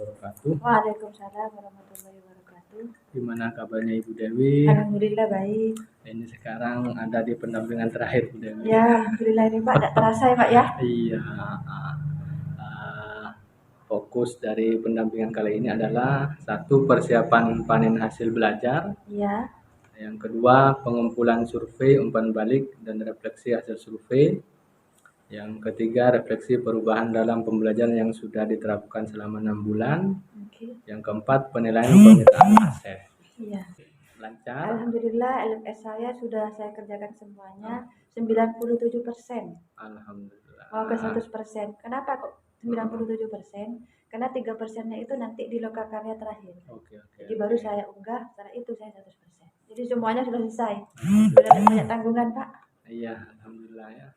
wabarakatuh. Waalaikumsalam warahmatullahi wabarakatuh. Gimana kabarnya Ibu Dewi? Alhamdulillah baik. Ini sekarang ada di pendampingan terakhir Bu Dewi. Ya, alhamdulillah ini Pak, tidak terasa ya Pak ya? Iya. Fokus dari pendampingan kali ini adalah satu, persiapan panen hasil belajar. Iya. Yang kedua, pengumpulan survei, umpan balik, dan refleksi hasil survei. Yang ketiga, refleksi perubahan dalam pembelajaran yang sudah diterapkan selama 6 bulan. Okay. Yang keempat, penilaian pemetaan aset. Iya. Lancar. Alhamdulillah LMS saya sudah saya kerjakan semuanya 97%. Alhamdulillah. Mau ke 100%. Kenapa kok 97%? Karena 3%-nya itu nanti di lokal karya terakhir. Okay. Jadi baru saya unggah, setelah itu saya 100%. Jadi semuanya sudah selesai. Sudah ada banyak tanggungan Pak. Iya, alhamdulillah ya.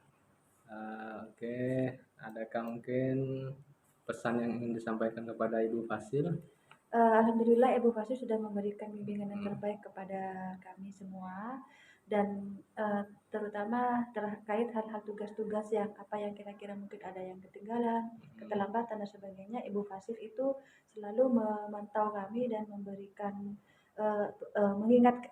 Oke. Adakah mungkin pesan yang ingin disampaikan kepada Ibu Fasil? Alhamdulillah Ibu Fasil sudah memberikan bimbingan yang terbaik kepada kami semua, dan terutama terkait hal-hal tugas-tugas yang kira-kira mungkin ada yang ketinggalan, keterlambatan dan sebagainya. Ibu Fasil itu selalu memantau kami dan memberikan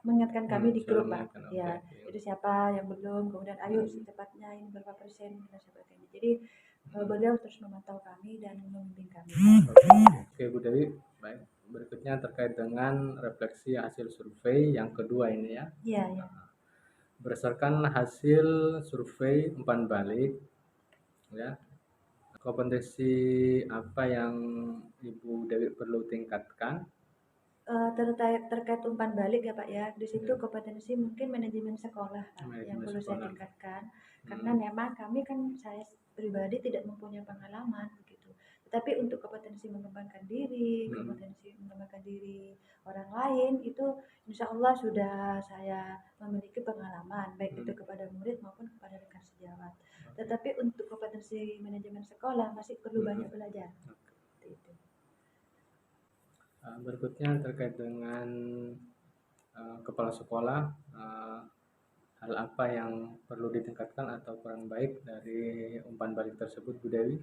mengingatkan kami di grup Pak. Ya, jadi siapa yang belum, kemudian ayo secepatnya ini berapa persen dan sebagainya. Jadi beliau terus memantau kami dan membimbing kami. Oke Bu Dewi, baik. Berikutnya terkait dengan refleksi hasil survei yang kedua ini ya. Iya. Berdasarkan hasil survei umpan balik, ya, kompetensi apa yang Ibu Dewi perlu tingkatkan? Terkait umpan balik ya Pak ya, di situ kompetensi mungkin manajemen sekolah yang perlu saya tingkatkan, karena memang kami kan, saya pribadi tidak mempunyai pengalaman begitu. Tetapi untuk kompetensi mengembangkan diri, kompetensi mengembangkan diri orang lain itu insya Allah sudah saya memiliki pengalaman, baik itu kepada murid maupun kepada rekan sejawat. Tetapi untuk kompetensi manajemen sekolah masih perlu banyak belajar. Itu. Berikutnya terkait dengan kepala sekolah, hal apa yang perlu ditingkatkan atau kurang baik dari umpan balik tersebut Bu Dewi?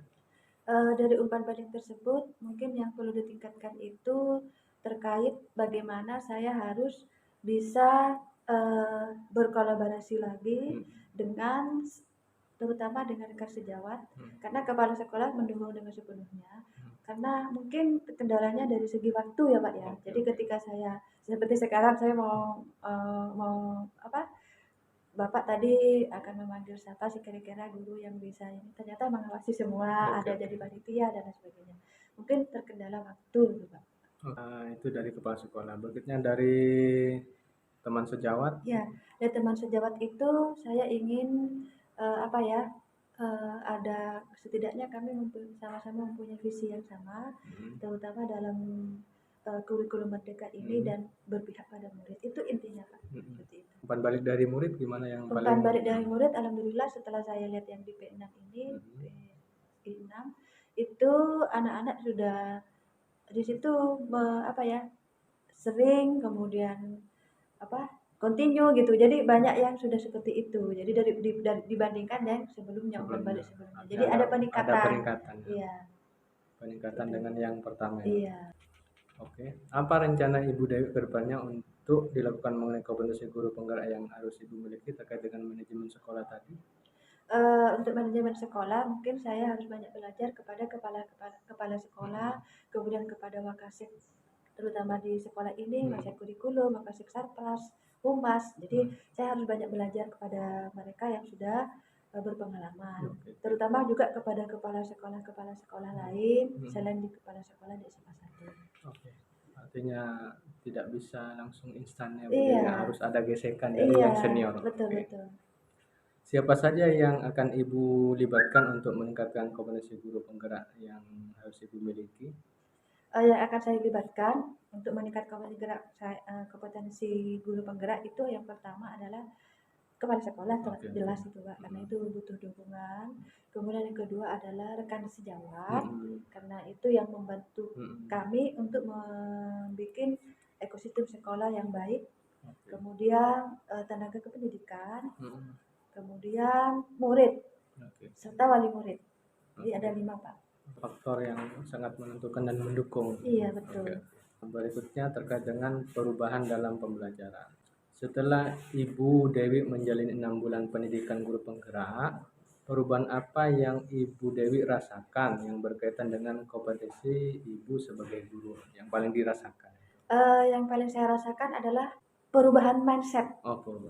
Dari umpan balik tersebut mungkin yang perlu ditingkatkan itu terkait bagaimana saya harus bisa berkolaborasi lagi dengan, terutama dengan rekan sejawat, karena kepala sekolah mendukung dengan sepenuhnya, karena mungkin kendalanya dari segi waktu ya Pak ya. Jadi ketika saya seperti sekarang saya mau Bapak tadi akan memanggil siapa sih kira-kira guru yang bisa ini, ternyata mengawasi semua, ada jadi panitia dan lain sebagainya. Mungkin terkendala waktu gitu Pak. Itu dari kepala sekolah. Berikutnya dari teman sejawat. Ya, dari teman sejawat itu saya ingin ada setidaknya kami sama-sama mempunyai visi yang sama, terutama dalam kurikulum merdeka ini dan berpihak pada murid. Itu intinya Pak. Seperti itu. Umpan balik dari murid gimana yang paling? Umpan balik dari murid, alhamdulillah setelah saya lihat yang di P6 ini, P6 itu anak-anak sudah di situ sering, kemudian continue gitu. Jadi banyak yang sudah seperti itu. Jadi dari dibandingkan yang sebelumnya umpan balik sebelumnya. Jadi ada peningkatan. Ada peningkatan. Iya. Peningkatan dengan yang pertama. Iya. Oke. Apa rencana Ibu Dewi ke depannya untuk dilakukan mengenai kompetensi guru penggerak yang harus Ibu miliki terkait dengan manajemen sekolah tadi? Untuk manajemen sekolah mungkin saya harus banyak belajar kepada kepala sekolah, kemudian kepada wakasek, terutama di sekolah ini, wakasek kurikulum, wakasek sarpras, humas. Jadi saya harus banyak belajar kepada mereka yang sudah berpengalaman, terutama juga kepada kepala sekolah lain selain di kepala sekolah di SMA 1. Oke. Artinya tidak bisa langsung instan ya, Iya. harus ada gesekan dari yang senior. Betul. Siapa saja yang akan Ibu libatkan untuk meningkatkan kompetensi guru penggerak yang harus Ibu miliki? Yang akan saya libatkan untuk meningkatkan kompetensi guru penggerak itu yang pertama adalah kepala sekolah, jelas itu Pak, karena itu butuh dukungan. Kemudian yang kedua adalah rekan sejawat, karena itu yang membantu kami untuk membuat ekosistem sekolah yang baik. Kemudian tenaga kependidikan, kemudian murid, serta wali murid. Jadi ada 5 Pak. faktor yang sangat menentukan dan mendukung. Iya, betul. Oke. Berikutnya terkait dengan perubahan dalam pembelajaran. Setelah Ibu Dewi menjalani 6 bulan pendidikan guru penggerak, perubahan apa yang Ibu Dewi rasakan yang berkaitan dengan kompetensi Ibu sebagai guru yang paling dirasakan? Yang paling saya rasakan adalah perubahan mindset.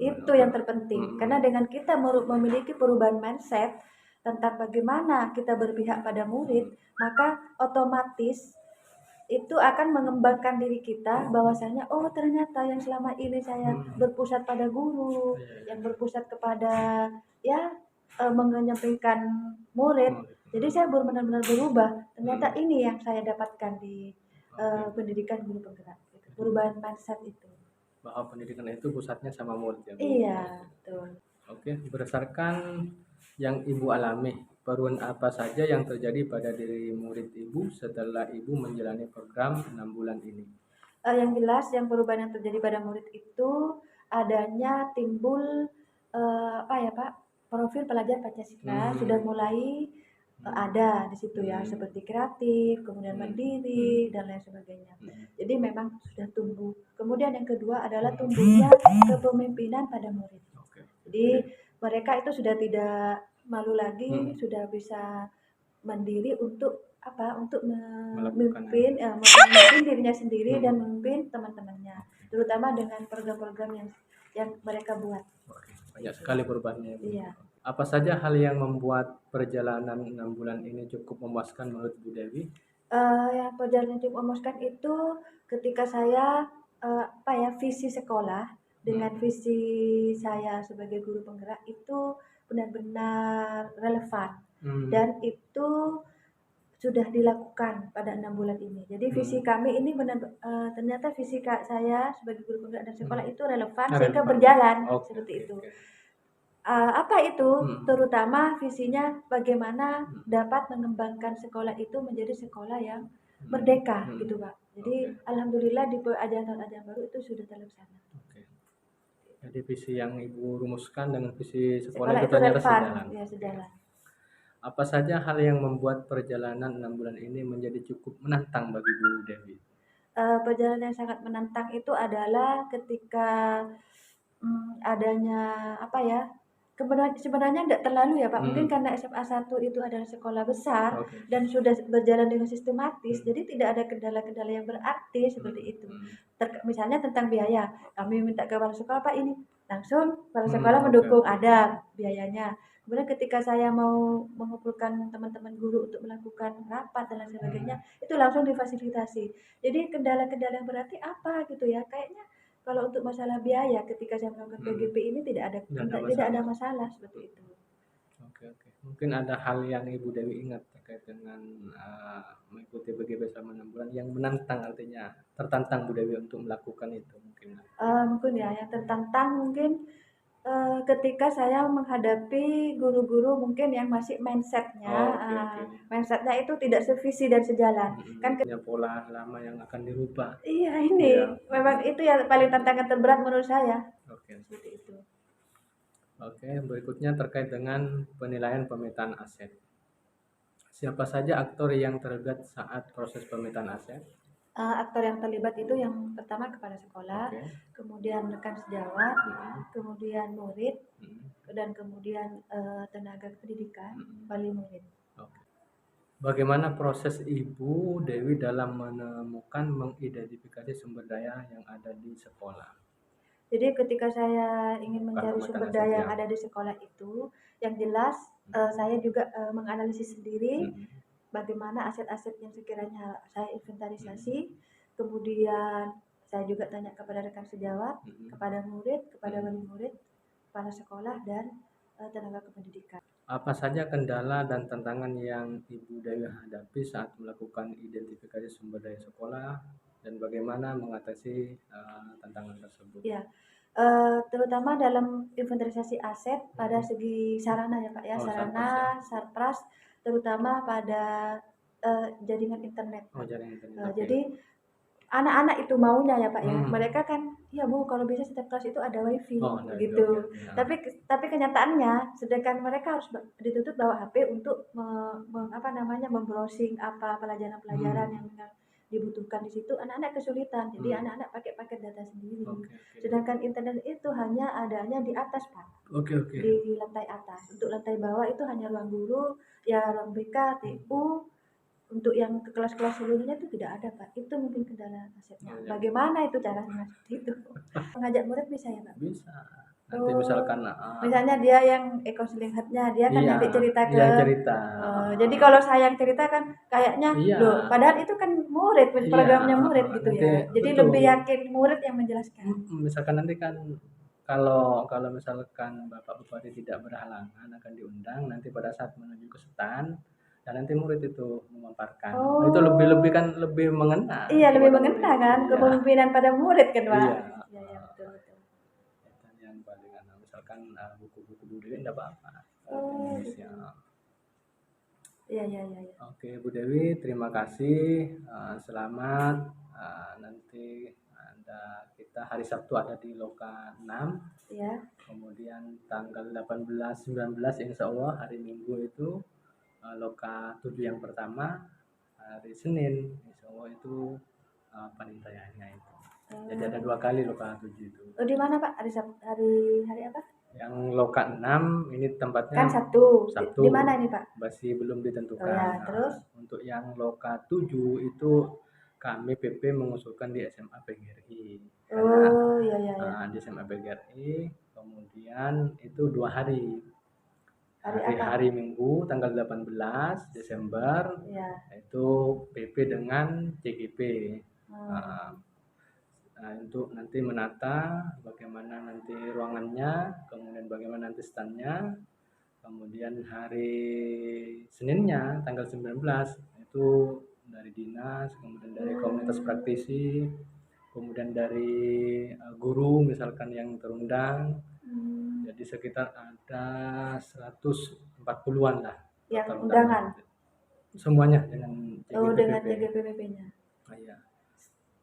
Itu yang terpenting. Karena dengan kita memiliki perubahan mindset tentang bagaimana kita berpihak pada murid, maka otomatis itu akan mengembangkan diri kita bahwasanya oh ternyata yang selama ini saya berpusat pada guru, yang berpusat kepada ya menyampaikan murid. Jadi saya benar-benar berubah. Ternyata ini yang saya dapatkan di pendidikan guru penggerak. Perubahan mindset itu. Bahwa pendidikan itu pusatnya sama murid ya, Bu? Iya, betul. Oke, berdasarkan yang Ibu alami, perubahan apa saja yang terjadi pada diri murid Ibu setelah Ibu menjalani program 6 bulan ini? Yang jelas, yang perubahan yang terjadi pada murid itu adanya timbul apa ya Pak, profil pelajar Pancasila sudah mulai ada di situ ya, seperti kreatif, kemudian mandiri dan lain sebagainya. Jadi memang sudah tumbuh. Kemudian yang kedua adalah tumbuhnya kepemimpinan pada murid. Jadi mereka itu sudah tidak malu lagi, sudah bisa mandiri untuk apa? Untuk memimpin dirinya sendiri dan memimpin teman-temannya, terutama dengan program-program yang mereka buat. Banyak sekali perubahannya. Iya. Apa saja hal yang membuat perjalanan 6 bulan ini cukup memuaskan menurut Bu Dewi? Yang perjalanan cukup memuaskan itu ketika saya apa ya, visi sekolah dengan visi saya sebagai guru penggerak itu benar-benar relevan dan itu sudah dilakukan pada 6 bulan ini. Jadi visi kami ini benar ternyata visi saya sebagai guru penggerak dan sekolah itu relevan sehingga berjalan seperti itu. Apa itu? Terutama visinya bagaimana dapat mengembangkan sekolah itu menjadi sekolah yang merdeka gitu Pak. Jadi alhamdulillah di ajaran-ajaran baru itu sudah terlaksana. Jadi visi yang Ibu rumuskan dengan visi Sekolah itu itu ternyata relevan, sejalan. ya sejalan. Apa saja hal yang membuat perjalanan 6 bulan ini menjadi cukup menantang bagi Bu Dewi? Perjalanan yang sangat menantang itu adalah ketika adanya apa ya, sebenarnya tidak terlalu ya Pak, mungkin karena SMA 1 itu adalah sekolah besar dan sudah berjalan dengan sistematis, jadi tidak ada kendala-kendala yang berarti seperti itu. Misalnya tentang biaya, kami minta ke kepala sekolah, Pak ini langsung kepala sekolah mendukung, ada biayanya. Kemudian ketika saya mau mengumpulkan teman-teman guru untuk melakukan rapat dan lain sebagainya, itu langsung difasilitasi. Jadi kendala-kendala yang berarti apa gitu ya, kayaknya kalau untuk masalah biaya ketika saya melakukan PGP ini tidak ada masalah seperti itu. Oke. Mungkin ada hal yang Ibu Dewi ingat terkait dengan mengikuti PGP selama 6 bulan yang menantang, artinya tertantang Bu Dewi untuk melakukan itu mungkin. Mungkin ya yang tertantang mungkin ketika saya menghadapi guru-guru mungkin yang masih mindsetnya itu tidak sevisi dan sejalan. Kan punya pola lama yang akan dirubah. Iya ini memang itu yang paling tantangan terberat menurut saya. Seperti itu. Berikutnya terkait dengan penilaian pemetaan aset. Siapa saja aktor yang terlibat saat proses pemetaan aset? Aktor yang terlibat itu yang pertama kepala sekolah, kemudian rekan sejawat, kemudian murid, dan kemudian tenaga pendidikan, wali murid. Bagaimana proses Ibu Dewi dalam menemukan mengidentifikasi sumber daya yang ada di sekolah? Jadi ketika saya ingin mencari sumber daya yang ada di sekolah itu, yang jelas saya juga menganalisis sendiri bagaimana aset-aset yang sekiranya saya inventarisasi, kemudian saya juga tanya kepada rekan sejawat, kepada murid, kepada wali murid, kepala sekolah, dan tenaga kependidikan. Apa saja kendala dan tantangan yang Ibu Dewi hadapi saat melakukan identifikasi sumber daya sekolah dan bagaimana mengatasi tantangan tersebut? Ya, terutama dalam inventarisasi aset pada segi sarana ya Pak ya, sarana, sarpras, terutama pada jaringan internet. Jadi anak-anak itu maunya ya Pak ya. Mereka kan, ya Bu kalau bisa setiap kelas itu ada wifi gitu. Ya. Tapi kenyataannya, sedangkan mereka harus dituntut bawa HP untuk membrowsing apa pelajaran-pelajaran yang dibutuhkan di situ, anak-anak kesulitan. Jadi anak-anak pakai paket data sendiri. Sedangkan internet itu hanya adanya di atas Pak. Di lantai atas. Untuk lantai bawah itu hanya ruang guru, ya ruang BK, TU. Untuk yang ke kelas-kelas seluruhnya itu tidak ada Pak. Itu mungkin kendala asetnya. Bagaimana itu caranya itu? Mengajak murid bisa ya Pak? Bisa. Nanti misalkan misalnya dia yang konseling headnya, dia kan nanti cerita ke cerita. Jadi kalau saya yang cerita kan kayaknya loh, padahal itu kan murid, programnya murid gitu ya. Jadi lebih yakin murid yang menjelaskan. Misalkan nanti kan kalau misalkan Bapak Bupati tidak berhalangan akan diundang nanti pada saat menuju ke stand, dan nanti murid itu memaparkan. Itu lebih kan lebih mengena. Iya, lebih mengena kan kepemimpinan pada murid kan Pak. Iya, betul. Yang paling misalkan buku-buku budaya tidak apa-apa. Indonesia. Iya. Oke, Bu Dewi, terima kasih. Selamat. Nanti kita hari Sabtu ada di Loka 6. Ya. Kemudian tanggal 18, 19 insya Allah hari Minggu itu Loka 7 yang pertama. Hari Senin insya Allah itu panitianya itu. Jadi ada 2 kali Loka 7 itu. Di mana Pak? Hari apa? Yang Loka 6 ini tempatnya kan Sabtu. Di mana ini Pak? Masih belum ditentukan. Terus untuk yang Loka 7 itu kami PP mengusulkan di SMA PGRI. Iya. Di SMA PGRI, kemudian itu 2 hari. Hari Minggu tanggal 18 Desember itu PP dengan CGP. Untuk nanti menata bagaimana nanti ruangannya, kemudian bagaimana nanti standnya. Kemudian hari Seninnya tanggal 19 itu dari dinas, kemudian dari komunitas praktisi, kemudian dari guru misalkan yang terundang. Jadi sekitar ada 140-an lah. Yang undangan. Semuanya dengan TGPPP-nya. Iya.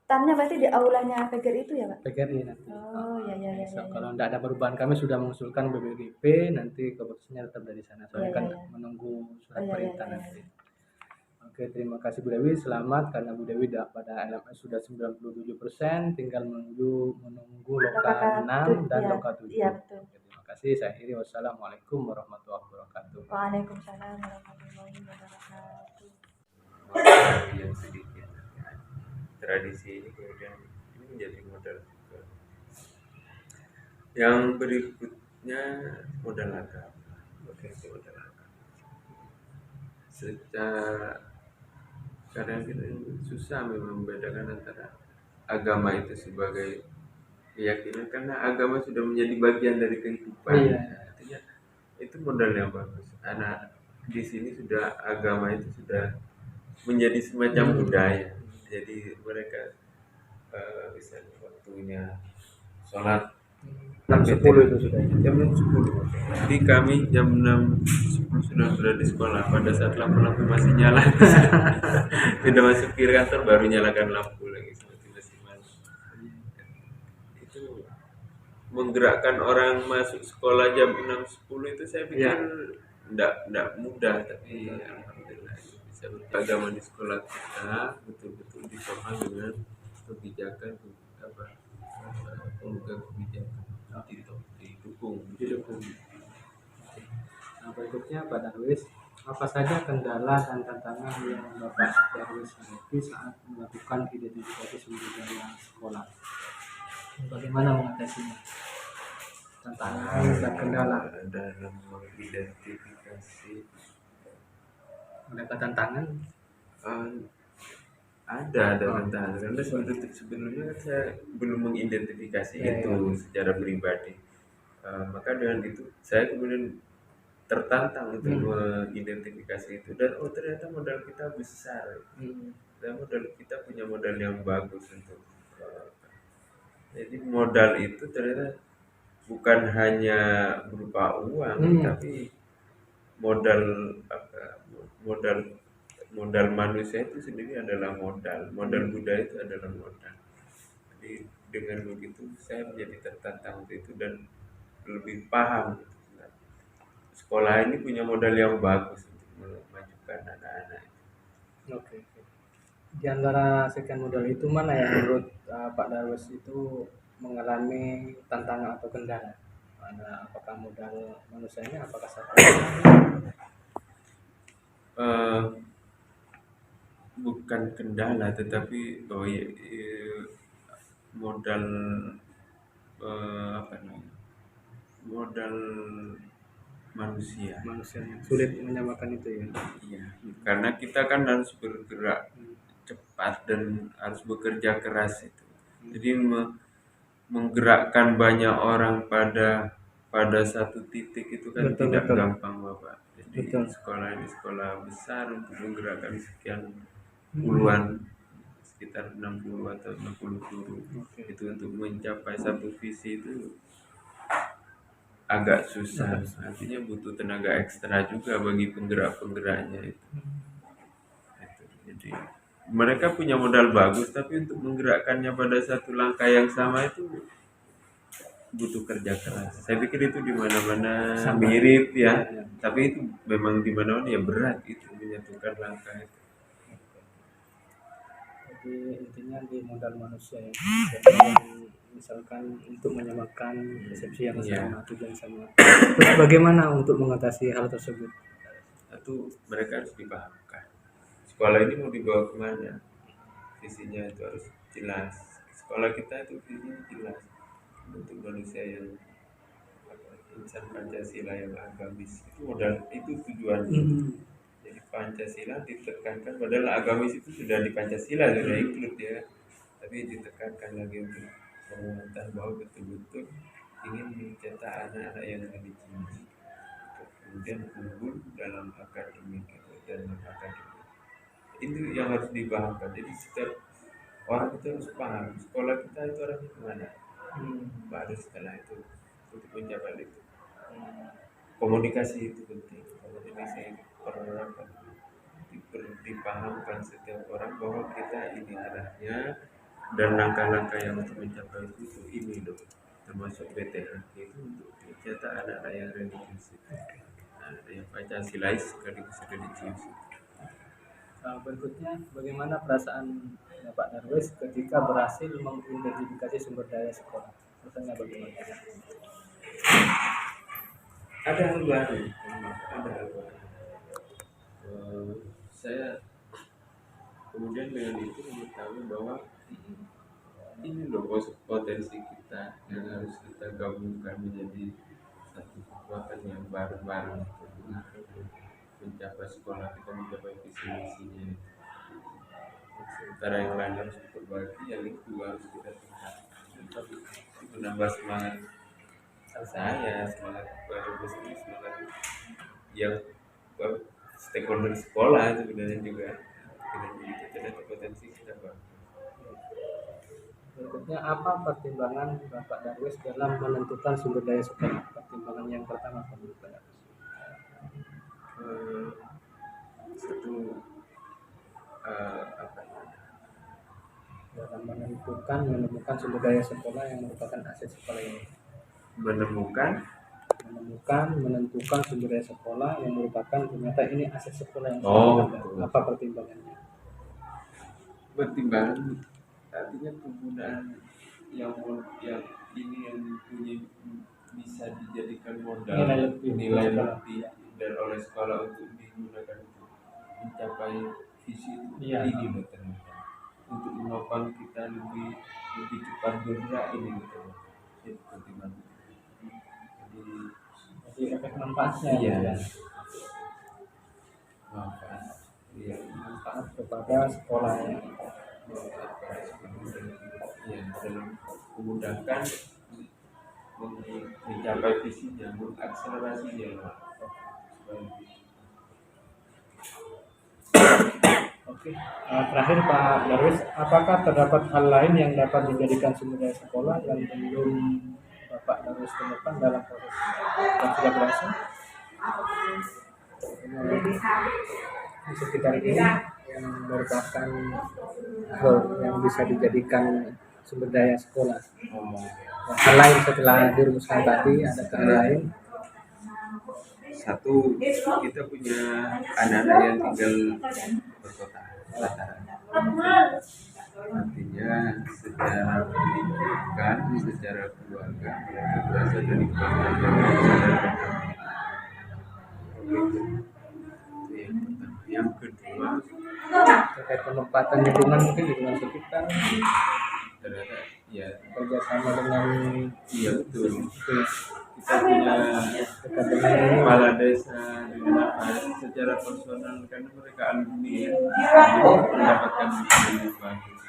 Standnya berarti di aulanya PGRI itu ya Pak? PGRI nanti. Iya. Kalau tidak ada perubahan, kami sudah mengusulkan BBGP, nanti keputusannya tetap dari sana. Soalnya kan menunggu surat perintah nanti. Oke, terima kasih Bu Dewi. Selamat karena Bu Dewi pada LMS sudah 97%, tinggal menunggu Loka 6 dan Loka 7. Iya, betul. Terima kasih. Saya akhiri. Wassalamualaikum warahmatullahi wabarakatuh. Waalaikumsalam warahmatullahi wabarakatuh. Yang sedikit tradisi ini kemudian ini menjadi modal juga. Yang berikutnya modal agama. Modal agama. Sekarang kita susah memang membedakan antara agama itu sebagai keyakinan karena agama sudah menjadi bagian dari kehidupan. Artinya itu modal yang bagus. Karena di sini sudah agama itu sudah menjadi semacam budaya. Jadi mereka misalnya waktunya sholat jam 10 itu sudah. Jam 10. Jadi kami jam 6.10 sudah berada di sekolah. Pada saat lampu-lampu masih nyala, sudah masuk ke kantor baru nyalakan lampu lagi seperti masih malam. Itu menggerakkan orang masuk sekolah jam 6.10 itu saya pikir tidak mudah, tapi alhamdulillah bisa beragama di sekolah kita betul-betul ditopang dengan kebijakan pemegang kebijakan didukung. Nah, berikutnya Pak Darwis, apa saja kendala dan tantangan yang Bapak Darwis hadapi saat melakukan identifikasi sumber daya sekolah? Bagaimana mengatasinya? Tantangan dan kendala dalam mengidentifikasi. Ada tantangan? Ada tantangan karena sebelumnya saya belum mengidentifikasi itu secara pribadi. Maka dengan itu saya kemudian tertantang untuk mengidentifikasi itu dan ternyata modal kita besar. Dan modal kita punya modal yang bagus untuk jadi modal itu ternyata bukan hanya berupa uang tapi modal modal manusia itu sendiri adalah modal budaya itu adalah modal. Jadi dengan begitu saya menjadi tertantang untuk itu dan lebih paham gitu. Nah, sekolah ini punya modal yang bagus untuk memajukan anak-anak. Oke. Di antara sekian modal itu mana yang menurut Pak Darwis itu mengalami tantangan atau kendala? Apakah modal manusianya, apakah Eh, bukan kendala tetapi modal apa namanya, modal manusia. manusianya sulit menyamakan itu ya? Iya, karena kita kan harus bergerak cepat dan harus bekerja keras itu. Jadi menggerakkan banyak orang pada satu titik itu kan Betul, tidak betul. gampang, Bapak. Jadi Betul. sekolah ini sekolah besar untuk menggerakkan sekian puluhan, sekitar 60 atau 60 guru. Oke. Itu untuk mencapai satu visi itu agak susah. Artinya butuh tenaga ekstra juga bagi penggerak-penggeraknya itu. Jadi mereka punya modal bagus, tapi untuk menggerakkannya pada satu langkah yang sama itu butuh kerja keras. Saya pikir itu di mana-mana mirip ya, tapi itu memang di mana-mana ya berat itu menyatukan langkah itu. Jadi intinya di modal manusia ya. Jadi, misalkan untuk menyamakan persepsi yang sama, tujuan sama. Terus bagaimana untuk mengatasi hal tersebut? Satu, mereka harus dipahamkan. Sekolah ini mau dibawa kemana? Visinya itu harus jelas. Sekolah kita itu visinya jelas untuk manusia yang insan Pancasila yang agamis. Itu modal, itu tujuannya. Jadi Pancasila ditekankan, padahal agamis itu sudah di Pancasila sudah include ya, tapi ditekankan lagi untuk menguatkan bahwa betul-betul ingin mencetak anak-anak yang religius, kemudian unggul dalam akademik dan akademik. Itu yang harus dipahamkan. Jadi setiap orang itu harus paham sekolah kita itu arahnya kemana. Baru setelah itu untuk mencapai itu. Komunikasi itu penting. Komunikasi itu perlu dipahamkan setiap orang bahwa kita ini arahnya dan langkah-langkah yang untuk mencapai itu ini loh, termasuk BTH itu untuk mencetak anak-anak yang religius itu, yang Pancasilais sekaligus religius. Berikutnya, bagaimana perasaan Pak Darwis ketika berhasil mengidentifikasi sumber daya sekolah? Rasanya bagaimana? Ada hal baru. Saya kemudian dengan itu mengetahui bahwa ini loh potensi kita yang harus kita gabungkan menjadi satu kekuatan yang bareng-bareng untuk mencapai sekolah kita, mencapai visi misinya. Sementara yang lain harus diperbaiki, yang itu juga harus kita tingkatkan untuk menambah semangat saya, semangat baru sendiri, semangat yang stakeholder sekolah sebenarnya juga. Dengan begitu ternyata potensi kita bagus. Berikutnya, apa pertimbangan Bapak Darwis dalam menentukan sumber daya sekolah? Pertimbangan yang pertama, Pak Darwis. Satu Dalam menemukan sumber daya sekolah yang merupakan aset sekolah ini. menentukan sumber daya sekolah yang merupakan ternyata ini aset sekolah yang apa pertimbangannya? Pertimbangan artinya penggunaan yang ini yang punya bisa dijadikan modal nilai lebih dan oleh sekolah untuk digunakan untuk mencapai visi ini loh ternyata, untuk menopang kita lebih cepat bergerak ini loh. Itu pertimbangan. Jadi efek manfaatnya. Iya. Manfaat kepada sekolah yang dalam memudahkan mencapai visinya, mengakselerasinya. Oke. Terakhir Pak Darwis, apakah terdapat hal lain yang dapat dijadikan sumber daya sekolah yang belum Bapak Darwis temukan dalam proses yang sudah berlangsung? di sekitar ini yang merupakan hal yang bisa dijadikan sumber daya sekolah. Selain setelah dirumuskan tadi, ada hal lain. Satu, kita punya anak-anak yang tinggal perkotaan. Artinya secara pendidikan, secara keluarga mereka berasal dari keluarga yang sadar. Yang kedua, Terkait penempatan lingkungan, mungkin lingkungan sekitar ternyata ya kerjasama dengan iya betul. itu, Kita punya dekat dengan ini, kepala desa dengan secara personal karena mereka alumni ya, jadi mendapatkan dukungan yang bagus.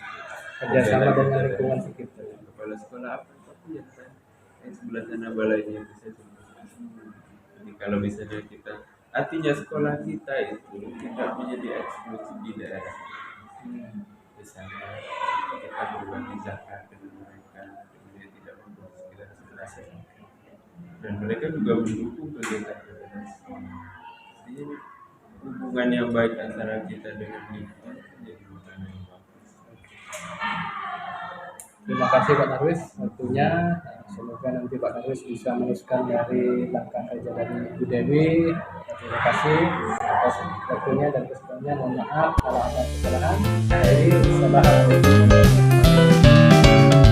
kerjasama dengan lingkungan sekitar. Kepala sekolah apa tapi ya kan yang sebelah sana balainya bisa semua. Jadi kalau misalnya kita artinya sekolah kita itu tidak menjadi eksklusif di daerah. Misalnya kita berbagi zakat dengan mereka, kemudian tidak membuat sekitar sebelah sana. Dan mereka juga mendukung kegiatan sekolah. Jadi hubungan yang baik antara kita dengan lingkungan menjadi hubungan yang bagus. Terima kasih Pak Darwis waktunya. Semoga nanti Pak Darwis bisa meneruskan dari langkah kerja dari Ibu Dewi. Terima kasih atas waktunya dan kesempatannya. Mohon maaf kalau ada kesalahan. Jadi, wassalamualaikum warahmatullahi wabarakatuh.